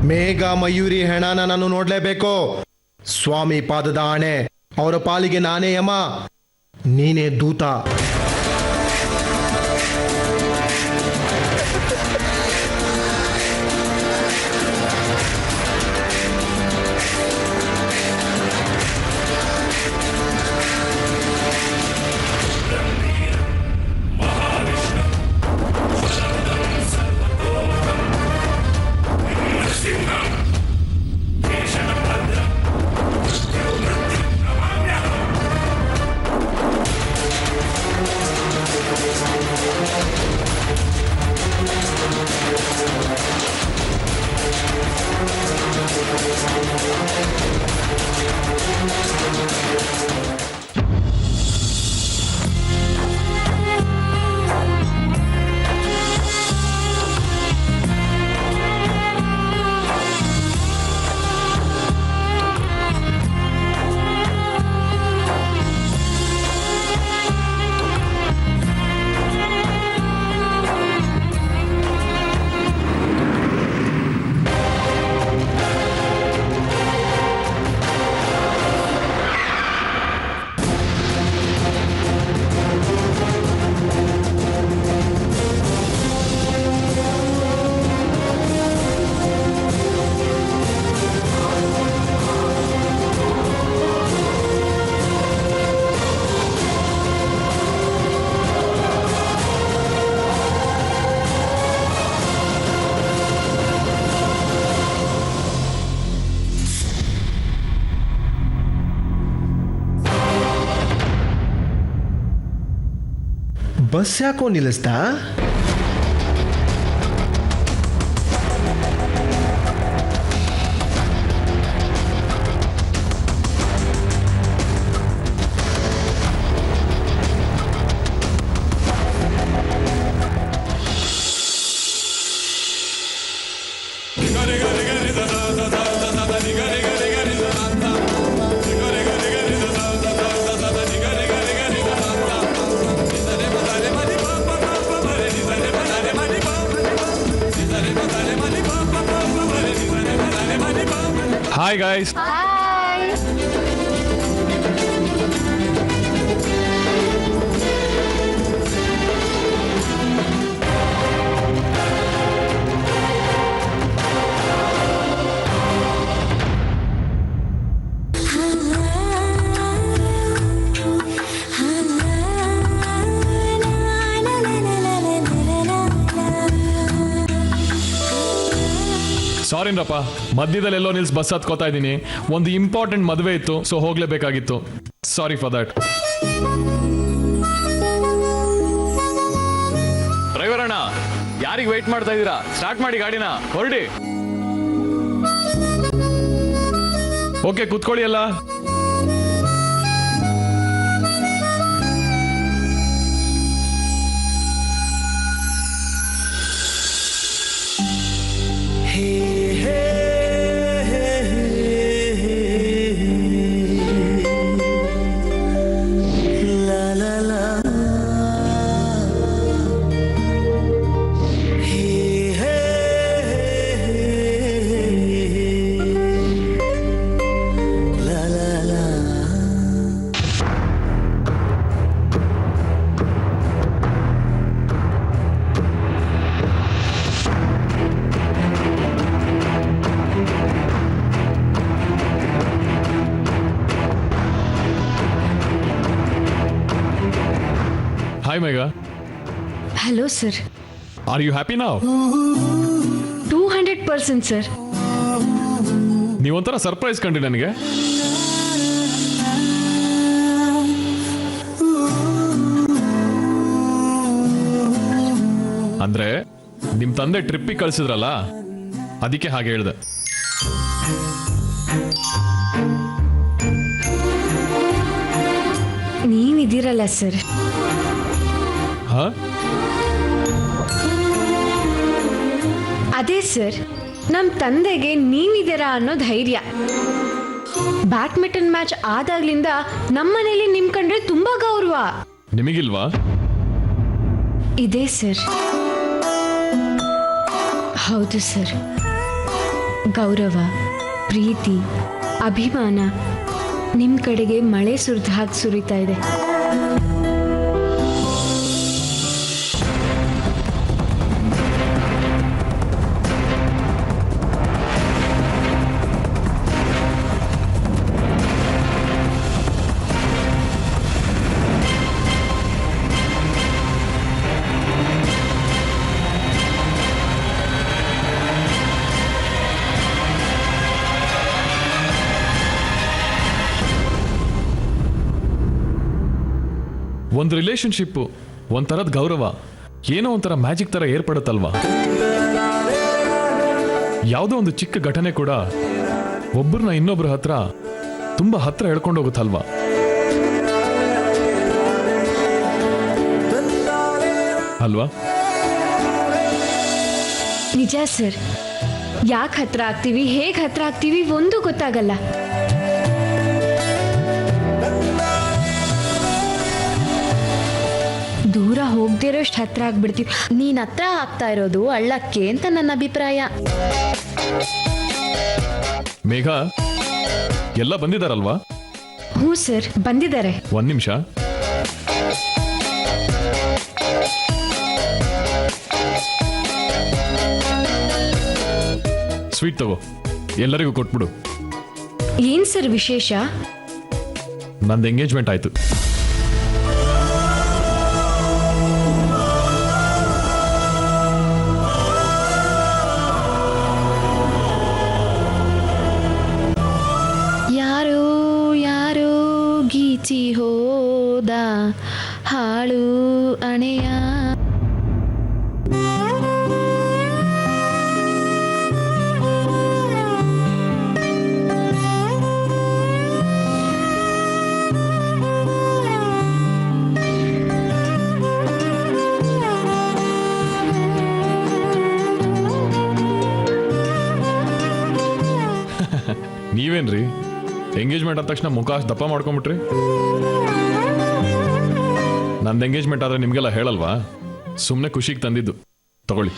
ಮೇಘ ಮಯೂರಿ ಹೆಣನ ನಾನು ನೋಡ್ಲೇಬೇಕು. ಸ್ವಾಮಿ ಪಾದದ ಆಣೆ, ಅವರ ಪಾಲಿಗೆ ನಾನೇ ಯಮ, ನೀನೇ ದೂತ. ಬಸ್ ಯಾಕೋ ನಿಲ್ಲಿಸ್ತಾ? Hi guys. Hi. ಸಾರಿನಪ್ಪ, ಮಧ್ಯದಲ್ಲೆಲ್ಲೋ ನಿಲ್ಸ್ ಬಸ್ ಹತ್ಕೋತಾ ಇದ್ದೀನಿ. ಒಂದು ಇಂಪಾರ್ಟೆಂಟ್ ಮದುವೆ ಇತ್ತು, ಸೊ ಹೋಗ್ಲೇಬೇಕಾಗಿತ್ತು. Sorry for that. ಡ್ರೈವರ್ ಅಣ್ಣ, ಯಾರಿಗೆ ವೇಟ್ ಮಾಡ್ತಾ ಇದ್ದೀರಾ? ಸ್ಟಾರ್ಟ್ ಮಾಡಿ ಗಾಡಿನ, ಹೊರಡಿ. ಓಕೆ, ಕೂತ್ಕೊಳ್ಳಿ ಅಲ್ಲ. Hi Megha. Hello sir. Are you happy now? 200% sir. ನೀವೊಂಥರ surprise ಕಂಡ್ರಿ ನನಗೆ. ಅಂದ್ರೆ ನಿಮ್ ತಂದೆ ಟ್ರಿಪ್ಪಿಗೆ ಕಳ್ಸಿದ್ರಲ್ಲ, ಅದಕ್ಕೆ ಹಾಗೆ ಹೇಳ್ದೆ. ನೀವಿದ್ದೀರಲ್ಲ ಸರ್. ಅದೇ ಸರ್, ನಮ್ಮ ತಂದೆಗೆ ನೀವಿದ್ದೀರಾ ಅನ್ನೋ ಧೈರ್ಯ. ಬ್ಯಾಡ್ಮಿಂಟನ್ ಮ್ಯಾಚ್ ಆದಾಗ್ಲಿಂದ ನಮ್ಮನೇಲಿ ನಿಮ್ ಕಂಡ್ರೆ ತುಂಬಾ ಗೌರವ. ನಿಮಗಿಲ್ವಾ? ಇದೆ ಸರ್. ಹೌದು ಸರ್. ಗೌರವ, ಪ್ರೀತಿ, ಅಭಿಮಾನ ನಿಮ್ಮ ಕಡೆಗೆ ಮಳೆ ಸುರಿದ ಹಾಗೆ ಸುರಿತಾ ಇದೆ. ಒಂದು ರಿಲೇಶನ್ಶಿಪ್ಪು ಒಂಥರದ ಗೌರವ ಏನೋ ಒಂಥರ ಮ್ಯಾಜಿಕ್ ಥರ ಏರ್ಪಡುತ್ತಲ್ವಾ. ಯಾವುದೋ ಒಂದು ಚಿಕ್ಕ ಘಟನೆ ಕೂಡ ಒಬ್ಬರನ್ನ ಇನ್ನೊಬ್ಬರ ಹತ್ರ ತುಂಬ ಹತ್ರ ಎಳ್ಕೊಂಡು ಹೋಗುತ್ತಲ್ವಾ. ಅಲ್ವಾ? ನಿಜ ಸರ್. ಯಾಕೆ ಹತ್ರ ಆಗ್ತೀವಿ, ಹೇಗೆ ಹತ್ರ ಆಗ್ತೀವಿ ಒಂದು ಗೊತ್ತಾಗಲ್ಲ. ದೂರ ಹೋಗ್ದಿರೋಷ್ಟು ಹತ್ರ ಆಗ್ಬಿಡ್ತೀವಿ. ನೀನ್ ಹತ್ರ ಆಗ್ತಾ ಇರೋದು ಹಳ್ಳಕ್ಕೆ ಅಂತ ನನ್ನ ಅಭಿಪ್ರಾಯ. ಮೇಘ ಎಲ್ಲ ಬಂದಿದಾರಲ್ವಾ? ಹ್ಞೂ ಸರ್, ಬಂದಿದ್ದಾರೆ. ಒಂದ್ ನಿಮಿಷ. ಸ್ವೀಟ್ ತಗೋ, ಎಲ್ಲರಿಗೂ ಕೊಟ್ಬಿಡು. ಏನ್ ಸರ್ ವಿಶೇಷ? ನಂದು ಎಂಗೇಜ್ಮೆಂಟ್ ಆಯ್ತು. ಯಾರೋ ಯಾರೋ ಗೀಚಿ ಹೋದ ಹಾಳು ಅಣೆಯ. ನೀವೇನ್ರಿ ಎಂಗೇಜ್ಮೆಂಟ್ ಆದ ತಕ್ಷಣ ಮುಖ ಅಷ್ಟು ದಪ್ಪ ಮಾಡ್ಕೊಂಬಿಟ್ರಿ? ನಂದು ಎಂಗೇಜ್ಮೆಂಟ್ ಆದ್ರೆ ನಿಮ್ಗೆಲ್ಲ ಹೇಳಲ್ವಾ? ಸುಮ್ಮನೆ ಖುಷಿಗೆ ತಂದಿದ್ದು, ತಗೊಳ್ಳಿ.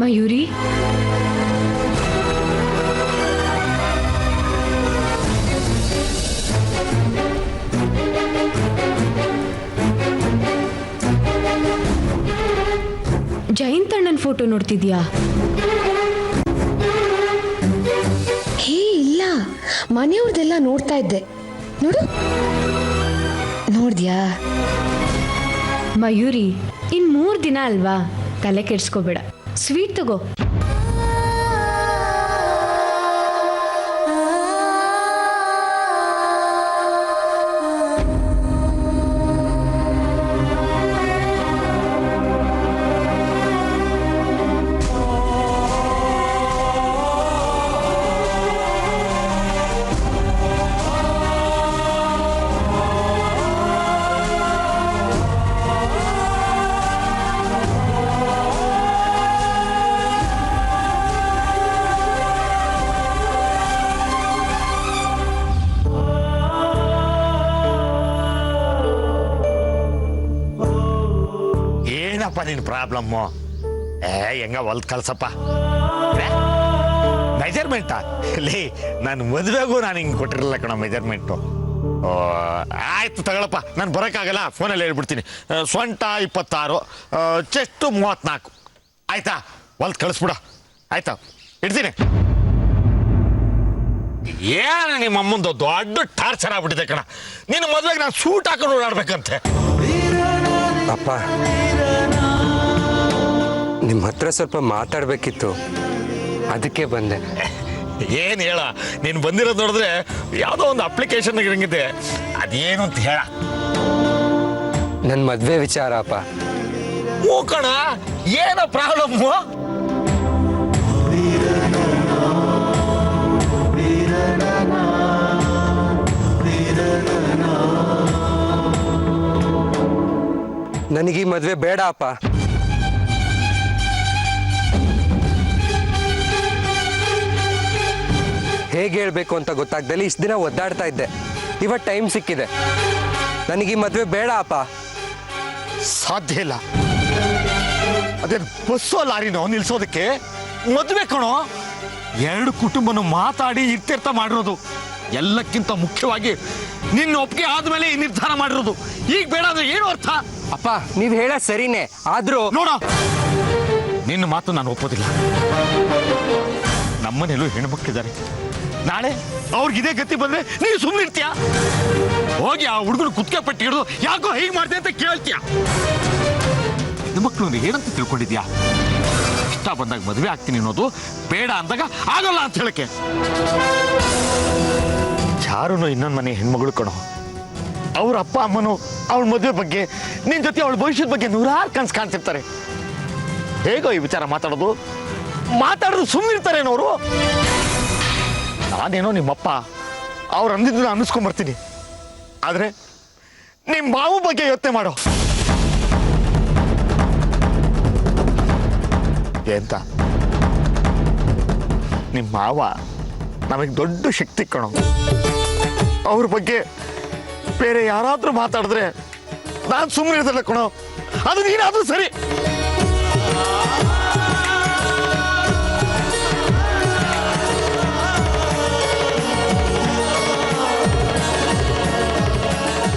ಮಯೂರಿ, ಜಯಂತ್ ಅಣ್ಣನ್ ಫೋಟೋ ನೋಡ್ತಿದ್ಯಾ? ಹೇ ಇಲ್ಲ, ಮನೆಯವ್ರದೆಲ್ಲ ನೋಡ್ತಾ ಇದ್ದೆ. ನೋಡು, ನೋಡ್ದ್ಯಾ? ಮಯೂರಿ, ಇನ್ 3 ದಿನ ಅಲ್ವಾ, ತಲೆ ಕೆಡ್ಸ್ಕೋಬೇಡ. ಸ್ವೀಟ್ ತಗೋ. ಏನಪ್ಪ ನಿನ್ ಪ್ರಾಬ್ಲಮ್ಮು? ಹೆಂಗ ಹೊಲ್ದ್ ಕಳ್ಸಪ್ಪ. ಮೆಜರ್ಮೆಂಟಾ? ಇಲ್ಲಿ ನಾನು ಮದುವೆಗೂ ನಾನು ಹಿಂಗೆ ಕೊಟ್ಟಿರಲಿಲ್ಲ ಕಣ ಮೆಜರ್ಮೆಂಟು. ಆಯ್ತು ತಗೊಳಪ್ಪ, ನಾನು ಬರೋಕ್ಕಾಗಲ್ಲ, ಫೋನಲ್ಲಿ ಹೇಳ್ಬಿಡ್ತೀನಿ. ಸೊಂಟ 26, ಚೆಸ್ಟು 34. ಆಯ್ತಾ? ಹೊಲ್ದ್ ಕಳಿಸ್ಬಿಡ. ಆಯ್ತಾ? ಇಡ್ತೀನಿ. ಏನ ನಿಮ್ಮ ಅಮ್ಮಂದು ದೊಡ್ಡ ಟಾರ್ಚರ್ ಆಗ್ಬಿಟ್ಟಿದೆ ಕಣ. ನೀನು ಮದುವೆಗೆ ನಾನು ಸೂಟ್ ಹಾಕೊಂಡು ಓಡಾಡ್ಬೇಕಂತೆ. ಅಪ್ಪ, ನಿಮ್ಮ ಹತ್ರ ಸ್ವಲ್ಪ ಮಾತಾಡ್ಬೇಕಿತ್ತು, ಅದಕ್ಕೆ ಬಂದೆ. ಏನು ಹೇಳ, ನೀನು ಬಂದಿರೋದು ನೋಡಿದ್ರೆ ಯಾವುದೋ ಒಂದು ಅಪ್ಲಿಕೇಶನ್ ಇರಂಗಿದೆ. ಅದೇನು ಅಂತ ಹೇಳ. ನನ್ನ ಮದುವೆ ವಿಚಾರ ಅಪ್ಪ. ಹ್ಞೂ ಕಣ, ಏನೋ ಪ್ರಾಬ್ಲಮ್ಮು? ನನಗೀ ಮದುವೆ ಬೇಡ ಅಪ್ಪ. ಹೇಗೆ ಹೇಳ್ಬೇಕು ಅಂತ ಗೊತ್ತಾಗ್ದಲ್ಲಿ ಇಷ್ಟು ದಿನ ಒದ್ದಾಡ್ತಾ ಇದ್ದೆ. ಇವತ್ತು ಟೈಮ್ ಸಿಕ್ಕಿದೆ. ನನಗೀ ಮದುವೆ ಬೇಡ ಅಪ್ಪ. ಸಾಧ್ಯ ಇಲ್ಲ. ಅದೇ ಬಸ್ಸೋ ಲಾರಿನೋ ನಿಲ್ಸೋದಕ್ಕೆ ಮದುವೆ ಕಣೋ. ಎರಡು ಕುಟುಂಬನು ಮಾತಾಡಿ ಇರ್ತಿರ್ತ ಮಾಡಿರೋದು. ಎಲ್ಲಕ್ಕಿಂತ ಮುಖ್ಯವಾಗಿ ನಿನ್ನ ಒಪ್ಪಿಗೆ ಆದ್ಮೇಲೆ ಈ ನಿರ್ಧಾರ ಮಾಡಿರೋದು. ಈಗ ಬೇಡ ಅಂದ್ರೆ ಏನು ಅರ್ಥ? ಅಪ್ಪ, ನೀವು ಹೇಳ ಸರಿನೇ, ಆದ್ರೂ ನೋಡ, ನಿನ್ನ ಮಾತು ನಾನು ಒಪ್ಪೋದಿಲ್ಲ. ನಮ್ಮನೇಲೂ ಹೆಣ್ಮಕ್ಳಿದ್ದಾರೆ. ನಾಳೆ ಅವ್ರಿಗಿದೇ ಗತಿ ಬಂದ್ರೆ ನೀವು ಸುಮ್ಮನೆ ಇರ್ತೀಯ? ಹೋಗಿ ಆ ಹುಡುಗರು ಕುತ್ತಿಗೆ ಪಟ್ಟಿ ಹಿಡಿದು ಯಾಕೋ ಹೀಗೆ ಮಾಡ್ದೆ ಅಂತ ಕೇಳ್ತೀಯ? ಹೆಣ್ಮಕ್ಳು ಏನಂತ ತಿಳ್ಕೊಂಡಿದ್ಯಾ? ಇಷ್ಟ ಬಂದಾಗ ಮದುವೆ ಆಗ್ತೀನಿ ಅನ್ನೋದು, ಬೇಡ ಅಂದಾಗ ಆಗಲ್ಲ ಅಂತ ಹೇಳಕ್ಕೆ. ಯಾರೂ ಇನ್ನೊಂದು ಮನೆ ಹೆಣ್ಮಗಳು ಕಣೋ. ಅವ್ರ ಅಪ್ಪ ಅಮ್ಮನು ಅವಳ ಮದುವೆ ಬಗ್ಗೆ, ನಿನ್ ಜೊತೆ ಅವಳ ಭವಿಷ್ಯದ ಬಗ್ಗೆ ನೂರಾರು ಕನ್ಸು ಕಾಣ್ತಿರ್ತಾರೆ. ಹೇಗೋ ಈ ವಿಚಾರ ಮಾತಾಡೋದು ಸುಮ್ಮನಿರ್ತಾರೇನೋ ಅವರು? ನಾನೇನೋ ನಿಮ್ಮಪ್ಪ ಅವ್ರು ಅಂದಿದ್ದು ಅನ್ನಿಸ್ಕೊಂಡ್ಬರ್ತೀನಿ. ಆದ್ರೆ ನಿಮ್ಮ ಮಾವು ಬಗ್ಗೆ ಯೋಚನೆ ಮಾಡೋ. ಎಂತ ನಿಮ್ಮ ಮಾವ ನಮಗೆ ದೊಡ್ಡ ಶಕ್ತಿ ಕಣೋ. ಅವ್ರ ಬಗ್ಗೆ ಬೇರೆ ಯಾರಾದ್ರೂ ಮಾತಾಡಿದ್ರೆ ನಾನು ಸುಮ್ಮನೆ ಇರ್ತಿಲ್ಲ ಕಣೋ. ಅದು ನೀನಾದ್ರೂ ಸರಿ.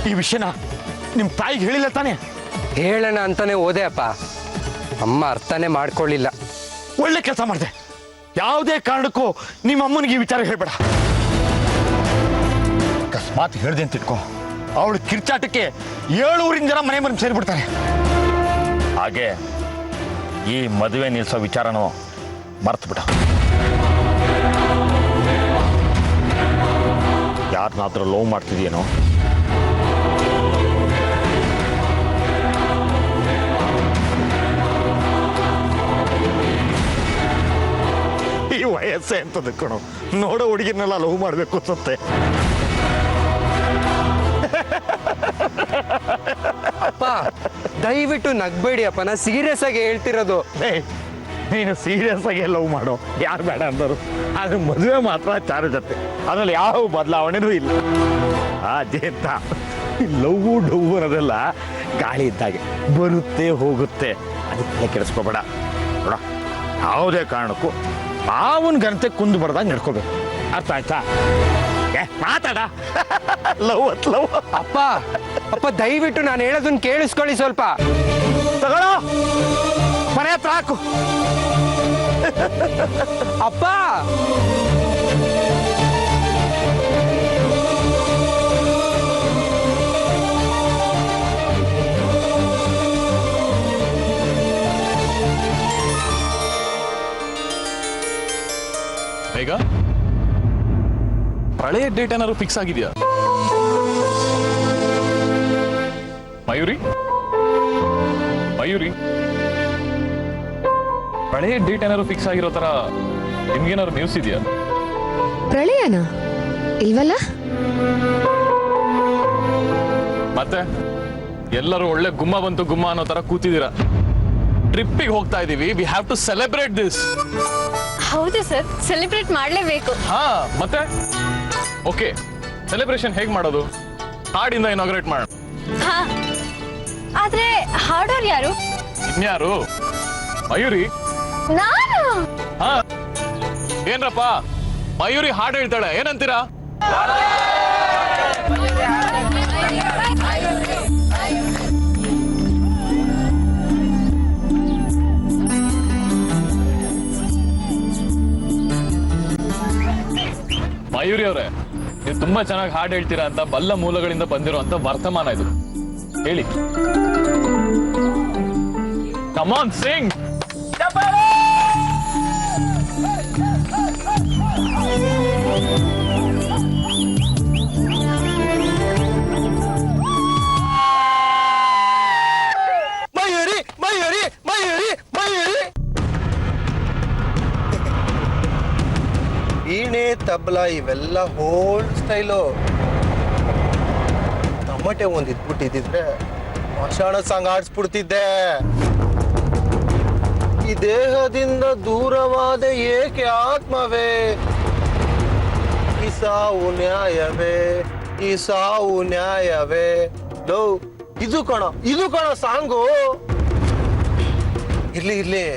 ಈ ವಿಷಯನ ನಿಮ್ಮ ತಾಯಿಗೆ ಹೇಳಿಲ್ಲ ತಾನೆ? ಹೇಳೋಣ ಅಂತಾನೆ ಹೋದೆ ಅಪ್ಪ. ಅಮ್ಮ ಅರ್ಥನೇ ಮಾಡ್ಕೊಳ್ಳಿಲ್ಲ. ಒಳ್ಳೆ ಕೆಲಸ ಮಾಡಿದೆ. ಯಾವುದೇ ಕಾರಣಕ್ಕೂ ನಿಮ್ಮ ಅಮ್ಮನಿಗೆ ಈ ವಿಚಾರ ಹೇಳ್ಬೇಡ. ಅಕಸ್ಮಾತ್ ಹೇಳ್ದೆ ಅಂತ ಇಟ್ಕೋ, ಅವಳು ಕಿರ್ಚಾಟಕ್ಕೆ 7 ಊರಿನ ಜನ ಮನೆ ಬಂದು ಸೇರಿಬಿಡ್ತಾರೆ. ಹಾಗೆ ಈ ಮದುವೆ ನಿಲ್ಸೋ ವಿಚಾರನೂ ಮರ್ತು ಬಿಡ. ಯಾರನ್ನಾದ್ರೂ ಲವ್ ಮಾಡ್ತಿದ್ಯೇನೋ? ಈ ವಯಸ್ಸೇ ಅಂತದ ಕಣೋ, ನೋಡೋ ಹುಡುಗಿನೆಲ್ಲ ಲವ್ ಮಾಡಬೇಕು ಅನ್ಸುತ್ತೆ. ಅಪ್ಪ, ದಯವಿಟ್ಟು ನಗ್ಬೇಡಿ ಅಪ್ಪ, ನಾ ಸೀರಿಯಸ್ ಆಗಿ ಹೇಳ್ತಿರೋದು. ನೀನು ಸೀರಿಯಸ್ ಆಗಿ ಲವ್ ಮಾಡೋ, ಯಾರು ಬೇಡ ಅಂದರು. ಆದ್ರೆ ಮದುವೆ ಮಾತ್ರ ಚಾರು ಜೊತೆ, ಅದ್ರಲ್ಲಿ ಯಾವ ಬದಲಾವಣೆನೂ ಇಲ್ಲ. ಅದೇಂತ ಲವ್ ಡವ್ ಅನ್ನೋದೆಲ್ಲ ಗಾಳಿ ಇದ್ದಾಗೆ ಬರುತ್ತೆ ಹೋಗುತ್ತೆ. ಅದಕ್ಕೆ ಕೆಡಿಸ್ಕೋಬೇಡ. ನೋಡ, ಯಾವುದೇ ಕಾರಣಕ್ಕೂ ಅವನ ಗಂಟೆ ಕುಂದು ಬರದಾಗ ನಡ್ಕೋಬೇಕು. ಅರ್ಥ ಆಯ್ತಾ? ಮಾತಾಡ. ಲವ್ ಅಪ್ಪ ಅಪ್ಪ, ದಯವಿಟ್ಟು ನಾನು ಹೇಳೋದನ್ನ ಕೇಳಿಸ್ಕೊಳ್ಳಿ ಸ್ವಲ್ಪ. ತಗೊಳ್ಳೋ, ಮನೆ ಹತ್ರ ಹಾಕು. ಅಪ್ಪ, ಈಗ ಹಳೆಯ ಡೇಟ್ ಏನಾದ್ರು ಫಿಕ್ಸ್ ಆಗಿದೆಯಾ ಮಯೂರಿ? ಹಳೆಯ ಡೇಟ್ ಏನಾದ್ರು ಫಿಕ್ಸ್ ಆಗಿರೋ ತರ ನಿಮ್ಗೇನಾದ್ರು ನ್ಯೂಸ್ ಇದೆಯಾ? ಪ್ರಳಯನ ಇಲ್ವಲ್ಲ? ಮತ್ತೆ ಎಲ್ಲರೂ ಒಳ್ಳೆ ಗುಮ್ಮ ಬಂತು ಗುಮ್ಮ ಅನ್ನೋ ತರ ಕೂತಿದ್ದೀರಾ. ಟ್ರಿಪ್ಪಿಗೆ ಹೋಗ್ತಾ ಇದೀವಿ. We have to celebrate this. ಹೌದು ಸರ್, ಸೆಲೆಬ್ರೇಟ್ ಮಾಡಲೇಬೇಕು. ಹಾ, ಮತ್ತೆ ಓಕೆ, ಸೆಲೆಬ್ರೇಷನ್ ಹೇಗ್ ಮಾಡೋದು? ಹಾಡಿಂದ ಇನಾಗ್ರೇಟ್ ಮಾಡೋಣ. ಹಾ, ಆದ್ರೆ ಹಾಡೋರು ಯಾರು? ಇನ್ಯಾರು? ಮಯೂರಿ. ಹಾ ಏನ್ರಪ್ಪ, ಮಯೂರಿ ಹಾಡು ಹೇಳ್ತಾಳೆ, ಏನಂತೀರಾ? ಮಯೂರಿ ಅವರೇ, ನೀವು ತುಂಬಾ ಚೆನ್ನಾಗಿ ಹಾಡು ಹೇಳ್ತೀರಾ ಅಂತ ಬಲ್ಲ ಮೂಲಗಳಿಂದ ಬಂದಿರುವಂತ ವರ್ತಮಾನ ಇದು. ಹೇಳಿ. Come on, sing. Mayuri Mayuri Mayuri Mayuri. ವೀಣೆ ತಬಲಾ ಇವೆಲ್ಲ ಓಲ್ಡ್ ಸ್ಟೈಲು. ತಮಟೆ ಒಂದ್ ಇದ್ಬಿಟ್ಟಿದ್ರೆ ಮಶಾಣ ಸಾಂಗ್ ಆಡಿಸ್ಬಿಡ್ತಿದ್ದೆ. ಈ ದೇಹದಿಂದ ದೂರವಾದ ಏಕೆ ಆತ್ಮವೇ, ಈ ಸಾವು ನ್ಯಾಯವೇ, ಈ ಸಾವು ನ್ಯಾಯವೇ. ಲೋ, ಇದು ಕಣ ಸಾಂಗು. ಇರ್ಲಿ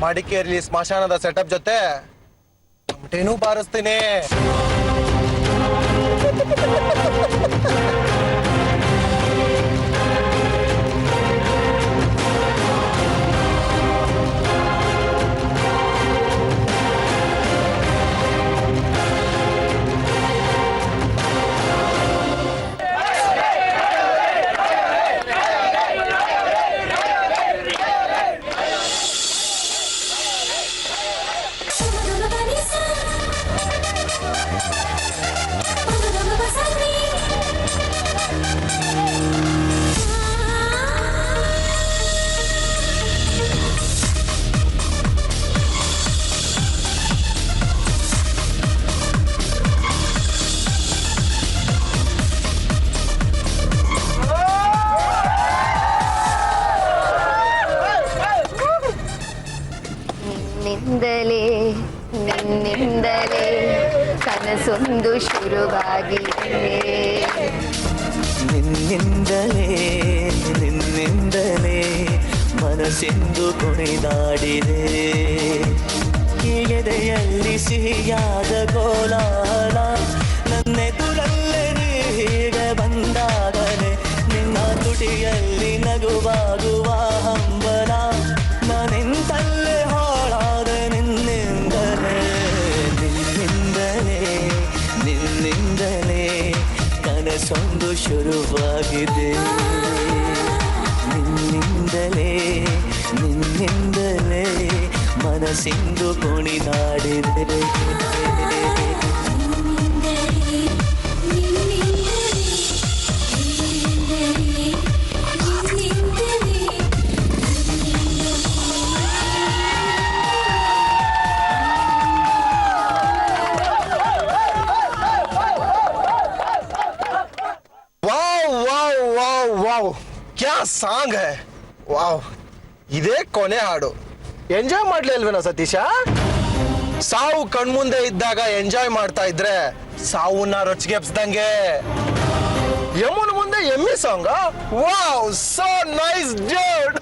ಮಡಿಕೇರಿ ಸ್ಮಶಾನದ ಸೆಟಪ್ ಜೊತೆ ತಮಟೆನೂ ಬಾರಿಸ್ತೀನಿ. ನಿನ್ನಿಂದಲೇ ಕನಸೊಂದು ಶುರುವಾಗಿದೆ. ನಿನ್ನಿಂದಲೇ ಮನಸ್ಸೆಂದು ಕುಣಿದಾಡಿದೆ. ಎದೆಯಲ್ಲಿ ಸಿಹಿಯಾದ ಕೋಲಾಹಲ, ನನ್ನೆದುರಲ್ಲೇ ಹೀಗೆ ಬಂದಾಗಲೇ ನಿನ್ನ ತುಟಿಯಲ್ಲಿ ನಗುವಾಗುವ ಹಂಬಲ. ನಾನೆಂತಲ್ಲೇ ಹಾಳಾದ ನಿನ್ನಿಂದಲೇ ಕನಸೊಂದು ಶುರುವಾಗಿದೆ. ನಿನ್ನಿಂದಲೇ ಮನಸ್ಸಿಂದು ಕುಣಿದಾಡಿದೆ. ಕ್ಯಾ ಸಾಂಗ್ ಹೈ. ವಾವ್, ಇದೇ ಕೊನೆ ಹಾಡು. ಎಂಜಾಯ್ ಮಾಡ್ಲಿ ಅಲ್ವೇನೋ ಸತೀಶ? ಸಾವು ಕಣ್ಮುಂದೆ ಇದ್ದಾಗ ಎಂಜಾಯ್ ಮಾಡ್ತಾ ಇದ್ರೆ ಸಾವನ್ನ ರೊಚ್ಚಿಗೆಪ್ಸ್ದಂಗೆ. ಯಮುನ್ ಮುಂದೆ ಎಮ್ಮಿ song. Wow, so nice dude.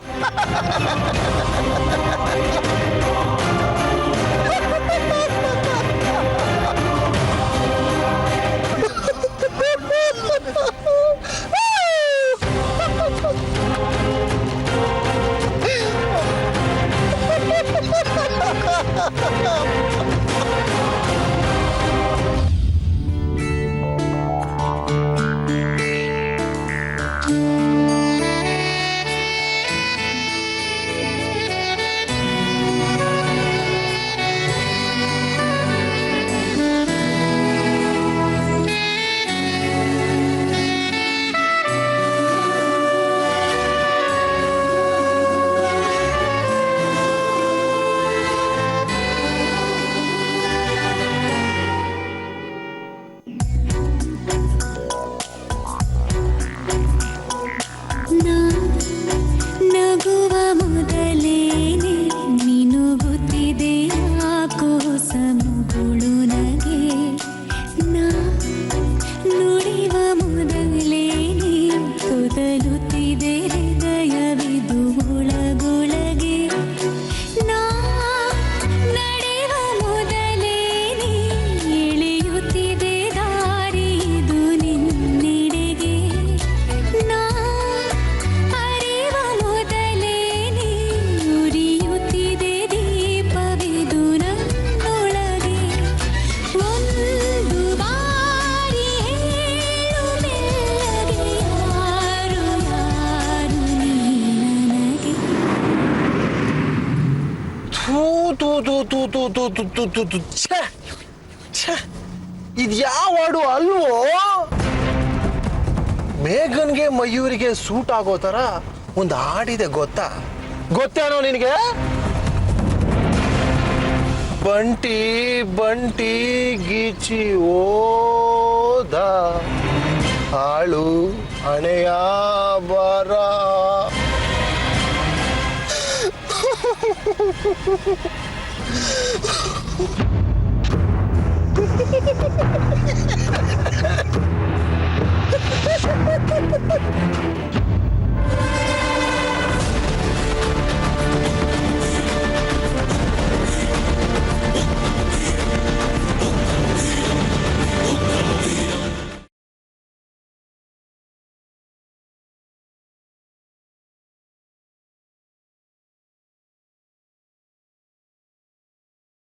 ತೂ ತೂ ತೂ ತೂ ತೂ ತೂ ಛೇ ಛೇ ಇದು ಯಾವ ಹಾಡು ಅಲ್ವೋ? ಮೇಘನ್ಗೆ ಮಯೂರಿಗೆ ಸೂಟ್ ಆಗೋ ತರ ಒಂದು ಹಾಡಿದೆ ಗೊತ್ತಾ? ಗೊತ್ತೇನೋ ನಿನಗೆ? ಬಂಟಿ ಬಂಟಿ ಗೀಚಿ ಓದ ಹಾಳು ಹಣೆಯ ಬರ.